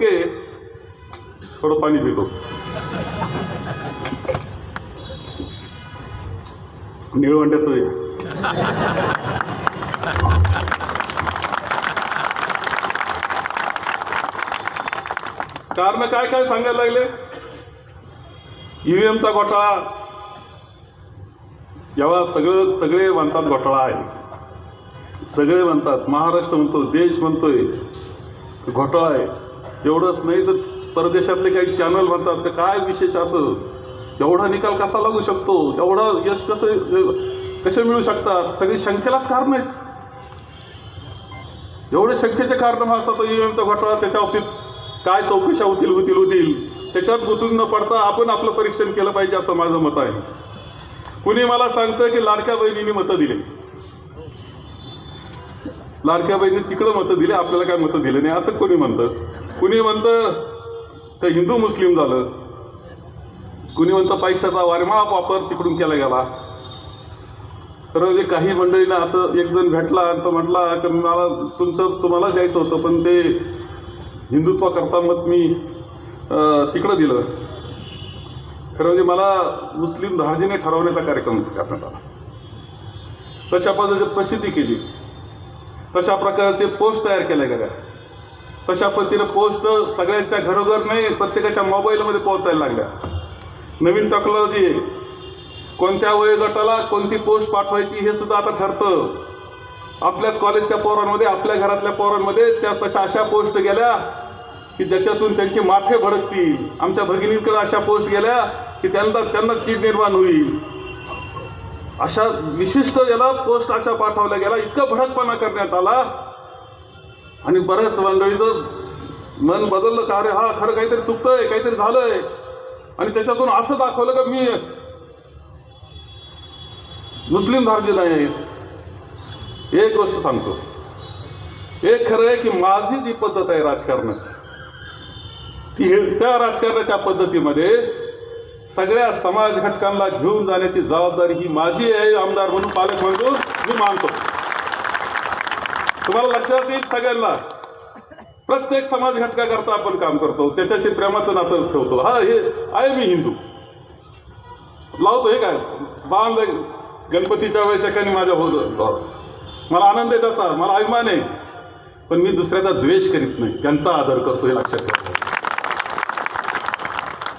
Okay, थोडं पाणी पितो. निळवंड्याचं कारण काय काय सांगायला लागले. ईव्हीएमचा घोटाळा, जेव्हा सगळे म्हणतात घोटाळा आहे, सगळे म्हणतात, महाराष्ट्र म्हणतो, देश म्हणतोय घोटाळा आहे. एवढंच नाही तर परदेशातले काही चॅनल म्हणतात की काय विशेष असं, एवढा निकाल कसा लागू शकतो, एवढा यश कसे मिळू शकतात. सगळी शंकेलाच कारण आहेत. एवढे शंकेचे कारण असतात ईव्हीएमचा घोटाळा. त्याच्या बाबतीत काय चौकशा होतील त्याच्यात गुंतून न पडता आपण आपलं परीक्षण केलं पाहिजे असं माझं मत आहे. कुणी मला सांगतं की लाडक्या बहिणींनी मतं दिले. लाडक्या बहिणी तिकडं मतं दिले, आपल्याला काय मतं दिले नाही असं कोणी म्हणतं. कुणी म्हणतं तर हिंदू मुस्लिम झालं. कुणी म्हणतं पैशाचा वापर तिकडून केला गेला. तर काही मंडळींना असं एक जण भेटला आणि तो म्हटला की मला तुम्हाला द्यायचं होतं, पण ते हिंदुत्वाकरता मत मी तिकडं दिलं. खरं म्हणजे मला मुस्लिम धार्जिणे ठरवण्याचा कार्यक्रम करण्यात आला. तशा पद्धतीने प्रसिद्धी केली, तशा प्रकारचे पोस्ट तयार केल्या गेल्या, तशा पद्धतीने पोस्ट सगळ्यांच्या घरोघर नाही, प्रत्येकाच्या मोबाईलमध्ये पोहोचायला लागल्या. नवीन टेक्नॉलॉजी आहे. कोणत्या वयोगटाला कोणती पोस्ट पाठवायची हे सुद्धा आता ठरतं. आपल्याच कॉलेजच्या पोरांमध्ये, आपल्या घरातल्या पोरांमध्ये त्या तशा अशा पोस्ट गेल्या की ज्याच्यातून त्यांचे माथे भडकतील. आमच्या भगिनींकडे अशा पोस्ट गेल्या की त्यांना चीड निर्माण होईल. अशा विशिष्ट याला पोस्ट अशा पाठवल्या गेला, इतका भडकपणा करण्यात आला. आणि बऱ्याच मंडळीचं मन बदललं का अरे हा खरं काहीतरी चुकतंय, काहीतरी झालंय. आणि त्याच्यातून असं दाखवलं का मी मुस्लिम धार्जिण आहे. एक गोष्ट सांगतो, एक खरं आहे की माझी जी पद्धत आहे राजकारणाची, त्या राजकारणाच्या पद्धतीमध्ये सगळ्या समाज घटकांना घेऊन जाण्याची जबाबदारी ही माझी आहे. आमदार म्हणून, पालक म्हणून मी मानतो. तुम्हाला लक्षात येईल सगळ्यांना, प्रत्येक समाज घटकाकरता आपण काम करतो, त्याच्याशी प्रेमाचं नातं ठेवतो. हा हे आहे, मी हिंदू लावतो. हे काय बाण गणपतीच्या वेळेस एकाने माझ्या मला आनंद आहे, त्याचा मला अभिमान आहे. पण मी दुसऱ्याचा द्वेष करीत नाही, त्यांचा आदर करतो, हे लक्षात ठेवा.